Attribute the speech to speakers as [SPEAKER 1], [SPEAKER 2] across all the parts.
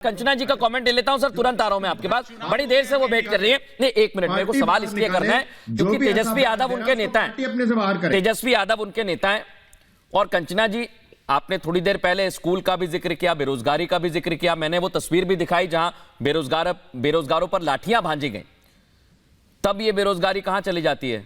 [SPEAKER 1] कंचना जी का कमेंट ले लेता हूं सर, तुरंत आ रहा हूं मैं आपके पास। बड़ी देर से वो वेट कर रही है। नहीं, एक मिनट, मेरे को सवाल इसलिए करना है क्योंकि तेजस्वी यादव उनके नेता हैं। तेजस्वी यादव उनके नेता हैं। और कंचना जी, आपने थोड़ी देर पहले स्कूल का भी जिक्र किया, बेरोजगारी का भी जिक्र किया। मैंने वो तस्वीर भी दिखाई जहां बेरोजगारों पर लाठियां भांजी गई। तब ये बेरोजगारी कहां चली जाती है?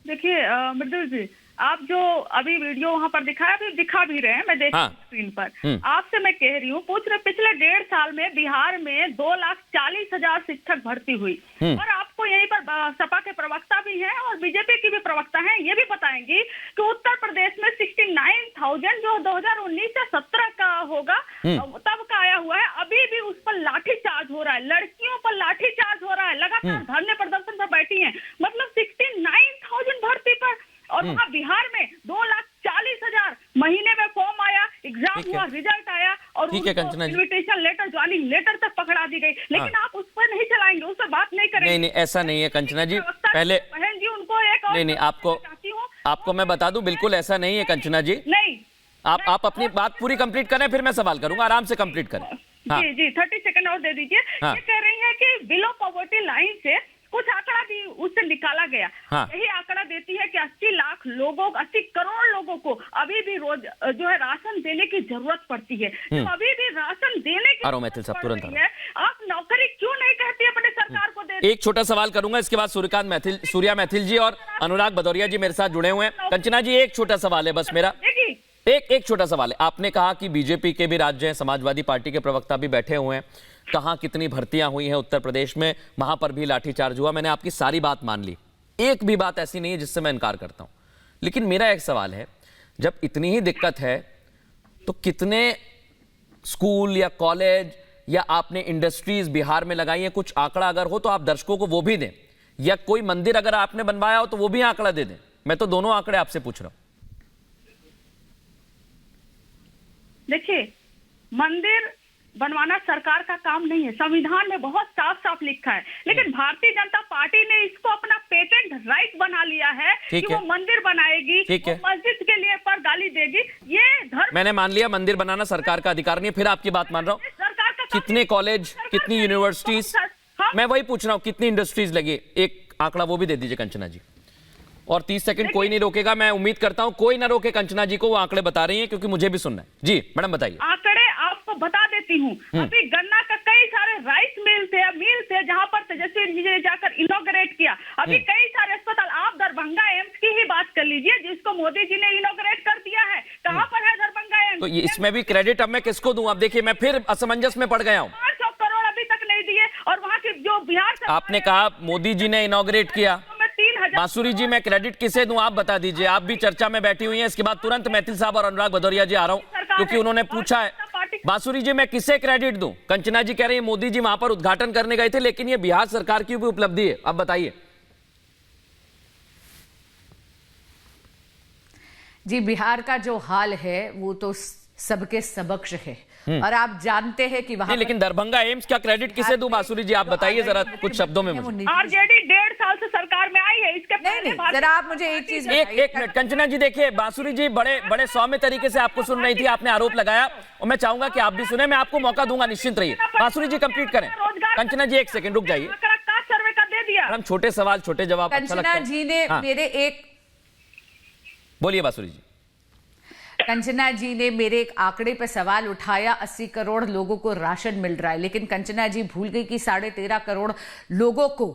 [SPEAKER 2] देखिए मृदुल जी, आप जो अभी वीडियो वहां पर दिखाया, अभी दिखा भी रहे हैं, मैं देख स्क्रीन पर। आपसे मैं कह रही हूँ, पूछ रहे पिछले 1.5 साल में बिहार में 2,40,000 शिक्षक भर्ती हुई। और आपको यहीं पर सपा के प्रवक्ता भी हैं और बीजेपी की भी प्रवक्ता हैं, ये भी बताएंगी कि उत्तर प्रदेश में 69,000 जो 2019 से 17 का होगा तब का आया हुआ है, अभी भी उस पर लाठीचार्ज हो रहा है, लड़कियों पर लाठीचार्ज हो रहा है, लगातार धरने प्रदर्शन पर बैठी है। मतलब 69,000 भर्ती पर, और वहाँ बिहार में 2,40,000 महीने में फॉर्म आया, एग्जाम हुआ, रिजल्ट आया और इन्विटेशन लेटर, ज्वाइनिंग लेटर तक पकड़ा दी गई। लेकिन आप उस पर नहीं चलाएंगे, उस पर बात नहीं करेंगे।
[SPEAKER 1] नहीं, ऐसा नहीं है कंचना जी। पहले
[SPEAKER 2] बहन जी, उनको एक और
[SPEAKER 1] नहीं, आपको मैं बता दूं, बिल्कुल ऐसा नहीं है कंचना जी।
[SPEAKER 2] नहीं,
[SPEAKER 1] आप अपनी बात पूरी कंप्लीट करें, फिर मैं सवाल करूंगा। आराम से कंप्लीट करें।
[SPEAKER 2] जी 30 सेकंड और दे दीजिए। ये कह रही है कि बिलो पॉवर्टी लाइन से कुछ आंकड़ा भी उससे निकाला गया। यही आंकड़ा देती है कि 80 लाख लोगों, 80 करोड़ लोगों को अभी भी रोज जो है राशन देने की जरूरत पड़ती है। तो अभी भी राशन देने की तुरंत है, आप नौकरी क्यों नहीं कहती अपने सरकार को दे?
[SPEAKER 1] एक छोटा सवाल करूंगा, इसके बाद सूर्या मैथिल जी और अनुराग भदौरिया जी मेरे साथ जुड़े हुए हैं। कंचना जी, एक छोटा सवाल है बस मेरा, एक छोटा सवाल है। आपने कहा कि बीजेपी के भी राज्य हैं, समाजवादी पार्टी के प्रवक्ता भी बैठे हुए हैं, कहां कितनी भर्तियां हुई हैं उत्तर प्रदेश में, वहां पर भी लाठीचार्ज हुआ। मैंने आपकी सारी बात मान ली, एक भी बात ऐसी नहीं है जिससे मैं इनकार करता हूं। लेकिन मेरा एक सवाल है, जब इतनी ही दिक्कत है तो कितने स्कूल या कॉलेज या आपने इंडस्ट्रीज बिहार में लगाई हैं? कुछ आंकड़ा अगर हो तो आप दर्शकों को वो भी दें, या कोई मंदिर अगर आपने बनवाया हो तो वो भी आंकड़ा दे दें। मैं तो दोनों आंकड़े आपसे पूछ रहा हूं।
[SPEAKER 2] देखिए, मंदिर बनवाना सरकार का काम नहीं है, संविधान में बहुत साफ साफ लिखा है। लेकिन भारतीय जनता पार्टी ने इसको अपना पेटेंट राइट बना लिया है कि वो मंदिर बनाएगी, वो मस्जिद के लिए पर गाली देगी। ये धर्म, मैंने
[SPEAKER 1] मान लिया मंदिर बनाना सरकार का अधिकार नहीं है, फिर आपकी बात मान रहा हूँ।
[SPEAKER 2] सरकार का
[SPEAKER 1] कितने कॉलेज, कितनी यूनिवर्सिटीज, मैं वही पूछ रहा हूँ, कितनी इंडस्ट्रीज लगी? एक आंकड़ा वो भी दे दीजिए कंचना जी। और 30 सेकंड कोई नहीं रोकेगा, मैं उम्मीद करता हूं कोई ना रोके कंचना जी को, वो आंकड़े बता रही हैं क्योंकि मुझे भी सुनना है। जी मैडम बताइए।
[SPEAKER 2] आंकड़े आपको बता देती हूं। अभी गन्ना का कई सारे राइस मिल थे जहां पर तेजस्वी जी ने जाकर इनॉग्रेट किया। अभी कई सारे अस्पताल, आप दरभंगा एम्स की ही बात कर लीजिए जिसको मोदी जी ने इनॉग्रेट कर दिया है। कहां पर है दरभंगा एम्स?
[SPEAKER 1] तो इसमें भी क्रेडिट अब मैं किसको दूं? अब देखिए, मैं फिर असमंजस में पड़ गया हूं।
[SPEAKER 2] 500 करोड़ अभी तक नहीं दिए। और वहां के जो बिहार से,
[SPEAKER 1] आपने कहा मोदी जी ने इनॉग्रेट किया, बांसुरी जी मैं क्रेडिट किसे दूं आप बता दीजिए। आप भी चर्चा में बैठी हुई हैं, इसके बाद तुरंत मैथिल साहब और अनुराग भदौरिया जी आ रहा हूं क्योंकि उन्होंने पूछा है। बांसुरी जी, मैं किसे क्रेडिट दूं? कंचना जी कह रही है मोदी जी वहां पर उद्घाटन करने गए थे, लेकिन ये बिहार सरकार की भी उपलब्धि है। अब बताइए।
[SPEAKER 3] जी, बिहार का जो हाल है वो तो सबके समक्ष है और आप जानते हैं कि वहां,
[SPEAKER 1] लेकिन दरभंगा एम्स क्या क्रेडिट किसे दूं? बांसुरी जी आप बताइए जरा कुछ शब्दों में मुझे।
[SPEAKER 2] आरजेडी 1.5 साल से सरकार में आई है, इसके
[SPEAKER 3] नहीं, जरा आप मुझे एक चीज,
[SPEAKER 1] एक मिनट कंचना जी, देखिए बांसुरी जी बड़े सौम्य तरीके से आपको सुन रही थी, आपने आरोप लगाया और मैं चाहूंगा कि आप भी सुने। मैं आपको मौका दूंगा, निश्चिंत रहिए। बांसुरी जी कंप्लीट करें। कंचना जी 1 सेकंड रुक जाइए।
[SPEAKER 2] सर्वे का दे दिया।
[SPEAKER 1] हम छोटे सवाल छोटे जवाब अच्छा लगता है।
[SPEAKER 3] कंचना जी ने मेरे एक,
[SPEAKER 1] बोलिए बांसुरी जी।
[SPEAKER 3] कंचना जी ने मेरे एक आंकड़े पर सवाल उठाया, 80 करोड़ लोगों को राशन मिल रहा है, लेकिन कंचना जी भूल गई कि 13.5 करोड़ लोगों को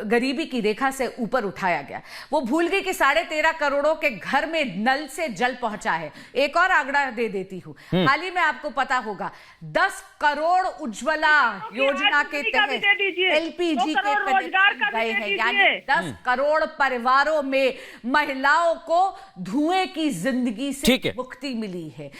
[SPEAKER 3] गरीबी की रेखा से ऊपर उठाया गया। वो भूल गई कि 13.5 करोड़ों के घर में नल से जल पहुंचा है। एक और आंकड़ा दे देती हूं, हाल ही में आपको पता होगा 10 करोड़ उज्ज्वला योजना के तहत LPG के कनेक्शन गए हैं, यानी 10 करोड़ परिवारों में महिलाओं को धुएं की जिंदगी से मुक्ति मिली है।